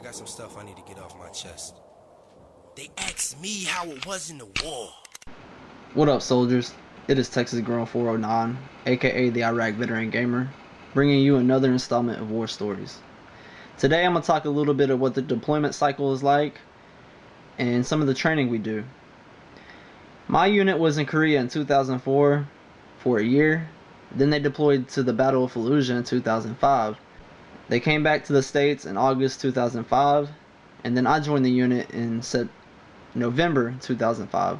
got some stuff I need to get off my chest. They asked me how it was in the war. What up, soldiers? It is Texas Girl 409, aka the Iraq Veteran Gamer, bringing you another installment of War Stories. Today I'm going to talk a little bit of what the deployment cycle is like and some of the training we do. My unit was in Korea in 2004 for a year. Then they deployed to the Battle of Fallujah in 2005. They came back to the States in August 2005, and then I joined the unit in November 2005.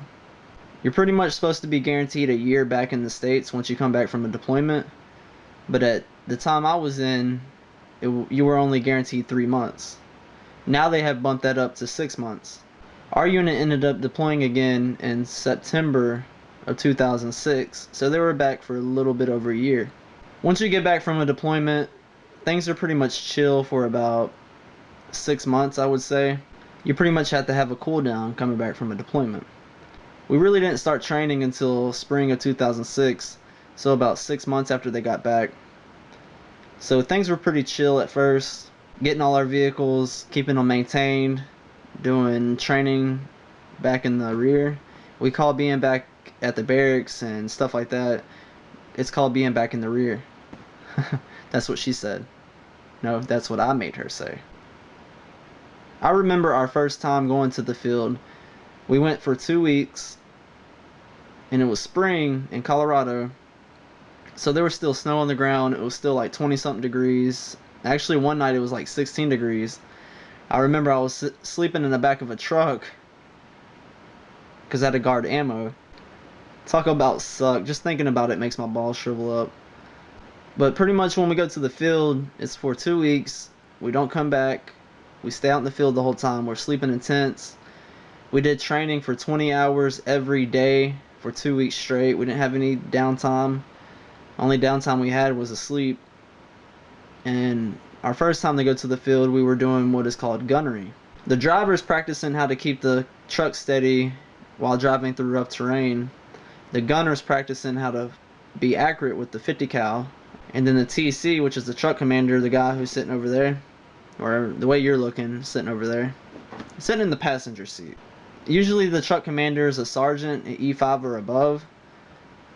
You're pretty much supposed to be guaranteed a year back in the States once you come back from a deployment, but at the time I was in, you were only guaranteed 3 months. Now they have bumped that up to 6 months. Our unit ended up deploying again in September of 2006, so they were back for a little bit over a year. Once you get back from a deployment, things are pretty much chill for about 6 months, I would say. You pretty much have to have a cooldown coming back from a deployment. We really didn't start training until spring of 2006, so about 6 months after they got back. So things were pretty chill at first, getting all our vehicles, keeping them maintained, doing training back in the rear. We call being back at the barracks and stuff like that, it's called being back in the rear. That's what she said. No, that's what I made her say. I remember our first time going to the field. We went for 2 weeks, and it was spring in Colorado, so there was still snow on the ground. It was still like 20 something degrees. Actually, one night it was like 16 degrees. I remember I was sleeping in the back of a truck because I had to guard ammo. Talk about suck. Just thinking about it makes my balls shrivel up. But pretty much when we go to the field, it's for 2 weeks. We don't come back. We stay out in the field the whole time. We're sleeping in tents. We did training for 20 hours every day for 2 weeks straight. We didn't have any downtime. Only downtime we had was asleep. And our first time to go to the field, we were doing what is called gunnery. The driver's practicing how to keep the truck steady while driving through rough terrain. The gunner's practicing how to be accurate with the 50 cal. And then the TC, which is the truck commander, the guy who's sitting over there, or the way you're looking, sitting over there, sitting in the passenger seat. Usually the truck commander is a sergeant at E5 or above,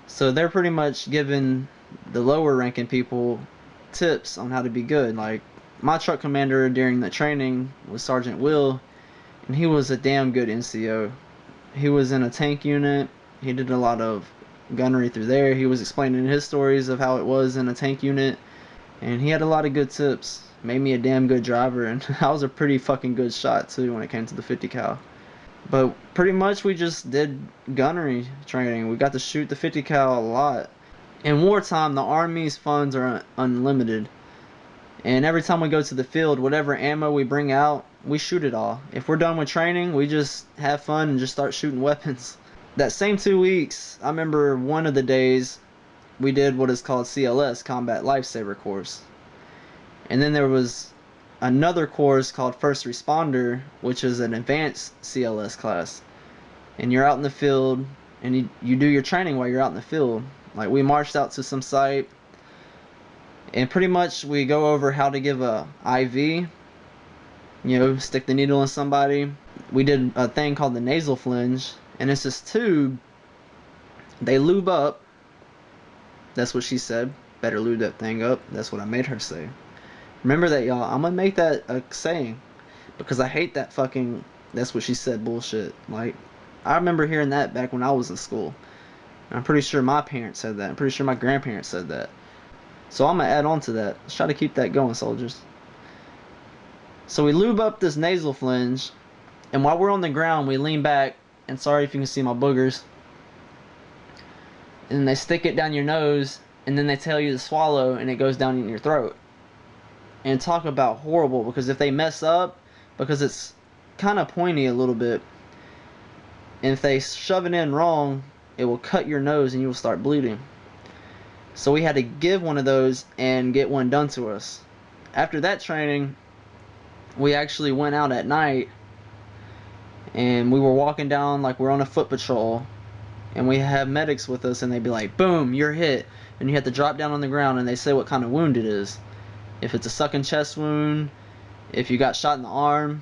so they're pretty much giving the lower ranking people tips on how to be good. Like, my truck commander during the training was Sergeant Will, and he was a damn good NCO. He was in a tank unit. He did a lot of gunnery through there. He was explaining his stories of how it was in a tank unit, and he had a lot of good tips. Made me a damn good driver, and I was a pretty fucking good shot too when it came to the 50 cal. But pretty much we just did gunnery training. We got to shoot the 50 cal a lot. In wartime, the Army's funds are unlimited, and every time we go to the field, whatever ammo we bring out, we shoot it all. If we're done with training, we just have fun and just start shooting weapons. That same 2 weeks, I remember one of the days we did what is called CLS, Combat Lifesaver Course. And then there was another course called First Responder, which is an advanced CLS class. And you're out in the field, and you do your training while you're out in the field. Like, we marched out to some site, and pretty much we go over how to give a IV, stick the needle in somebody. We did a thing called the nasal flinge, and it's this tube. They lube up. That's what she said. Better lube that thing up. That's what I made her say. Remember that, y'all. I'm gonna make that a saying, because I hate that fucking "that's what she said" bullshit. Like, I remember hearing that back when I was in school. I'm pretty sure my parents said that. I'm pretty sure my grandparents said that. So I'm gonna add on to that. Let's try to keep that going, soldiers. So we lube up this nasal flinge, and while we're on the ground, we lean back, and sorry if you can see my boogers, and they stick it down your nose, and then they tell you to swallow, and it goes down in your throat. And talk about horrible, because if they mess up, because it's kind of pointy a little bit, and if they shove it in wrong, it will cut your nose and you will start bleeding. So we had to give one of those and get one done to us. After that training, we actually went out at night, and we were walking down like we're on a foot patrol, and we have medics with us, and they'd be like, boom, you're hit, and you have to drop down on the ground, and they say what kind of wound it is. If it's a sucking chest wound, If you got shot in the arm,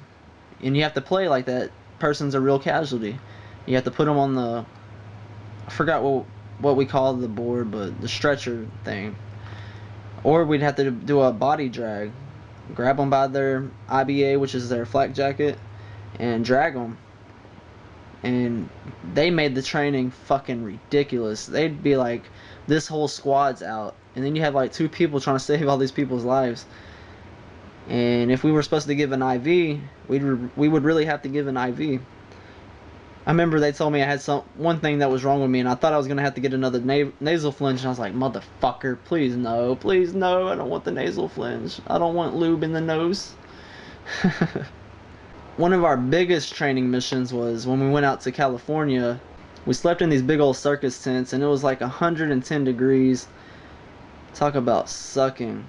and you have to play like that person's a real casualty. You have to put them on the, I forgot what we call the board, but the stretcher thing. Or we'd have to do a body drag. Grab them by their IBA, which is their flak jacket, and drag them. And they made the training fucking ridiculous. They'd be like, this whole squad's out, and then you have like 2 people trying to save all these people's lives. And if we were supposed to give an IV, we would really have to give an IV. I remember they told me I had one thing that was wrong with me, and I thought I was gonna have to get another nasal flinch, and I was like, motherfucker, please no, I don't want the nasal flinch. I don't want lube in the nose. One of our biggest training missions was when we went out to California. We slept in these big old circus tents, and it was like 110 degrees. Talk about sucking.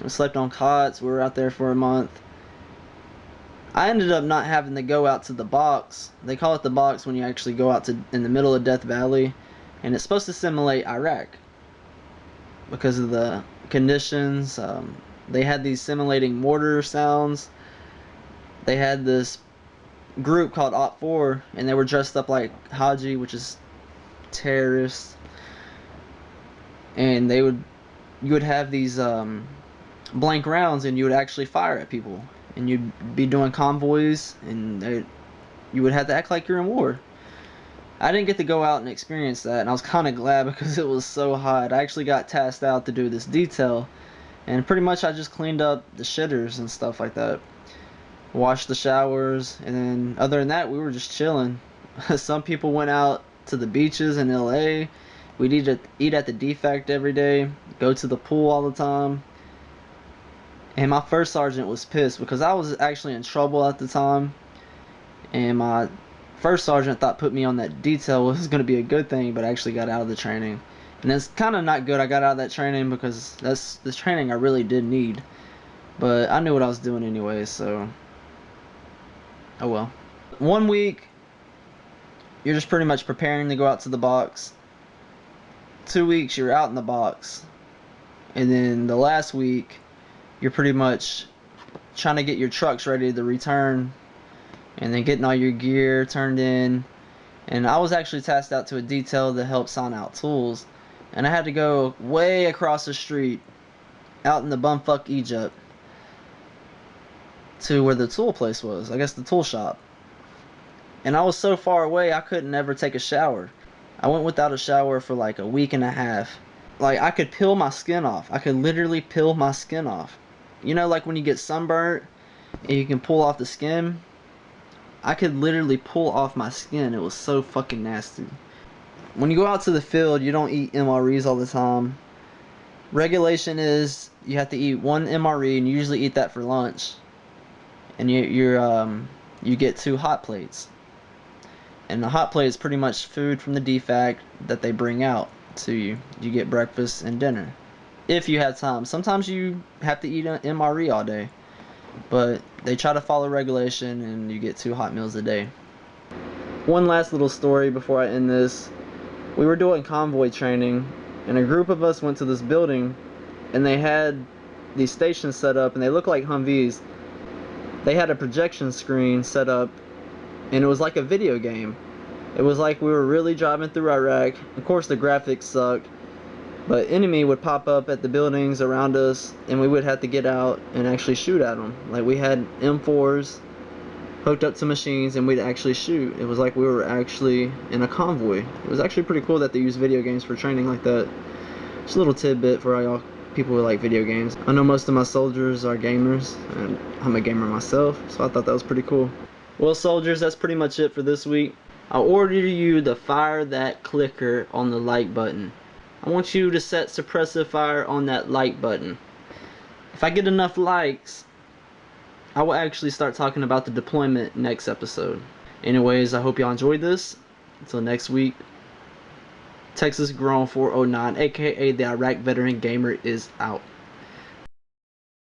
We slept on cots. We were out there for a month. I ended up not having to go out to the box. They call it the box when you actually go out in the middle of Death Valley, and it's supposed to simulate Iraq because of the conditions. They had these simulating mortar sounds. They had this group called Op 4, and they were dressed up like Haji, which is terrorists, and you would have these blank rounds, and you would actually fire at people, and you'd be doing convoys, and you would have to act like you're in war. I didn't get to go out and experience that, and I was kind of glad because it was so hot. I actually got tasked out to do this detail, and pretty much I just cleaned up the shitters and stuff like that, washed the showers, and then other than that, we were just chilling. Some people went out to the beaches in LA. We'd eat at the Defect every day, go to the pool all the time. And my first sergeant was pissed because I was actually in trouble at the time, and my first sergeant thought put me on that detail was going to be a good thing, but I actually got out of the training. And it's kind of not good I got out of that training because that's the training I really did need. But I knew what I was doing anyway, so oh well. 1 week, you're just pretty much preparing to go out to the box. 2 weeks, you're out in the box. And then the last week, you're pretty much trying to get your trucks ready to return, and then getting all your gear turned in. And I was actually tasked out to a detail to help sign out tools, and I had to go way across the street out in the bumfuck Egypt to where the tool place was, I guess the tool shop. And I was so far away I couldn't ever take a shower. I went without a shower for like a week and a half. Like, I could peel my skin off. I could literally peel my skin off. You know, like when you get sunburnt and you can pull off the skin? I could literally pull off my skin. It was so fucking nasty. When you go out to the field, you don't eat MREs all the time. Regulation is you have to eat 1 MRE, and you usually eat that for lunch. And you get 2 hot plates. And the hot plate is pretty much food from the DFAC that they bring out to you. You get breakfast and dinner, if you have time. Sometimes you have to eat an MRE all day, but they try to follow regulation, and you get 2 hot meals a day. One last little story before I end this. We were doing convoy training, and a group of us went to this building, and they had these stations set up, and they looked like Humvees. They had a projection screen set up, and it was like a video game. It was like we were really driving through Iraq. Of course the graphics sucked, but enemy would pop up at the buildings around us, and we would have to get out and actually shoot at them. Like, we had M4s hooked up to machines, and we'd actually shoot. It was like we were actually in a convoy. It was actually pretty cool that they use video games for training like that. Just a little tidbit for all y'all people who like video games. I know most of my soldiers are gamers, and I'm a gamer myself, so I thought that was pretty cool. Well, soldiers, that's pretty much it for this week. I order you to fire that clicker on the like button. I want you to set suppressive fire on that like button. If I get enough likes, I will actually start talking about the deployment next episode. Anyways, I hope y'all enjoyed this. Until next week, Texas Grown 409, aka the Iraq Veteran Gamer, is out.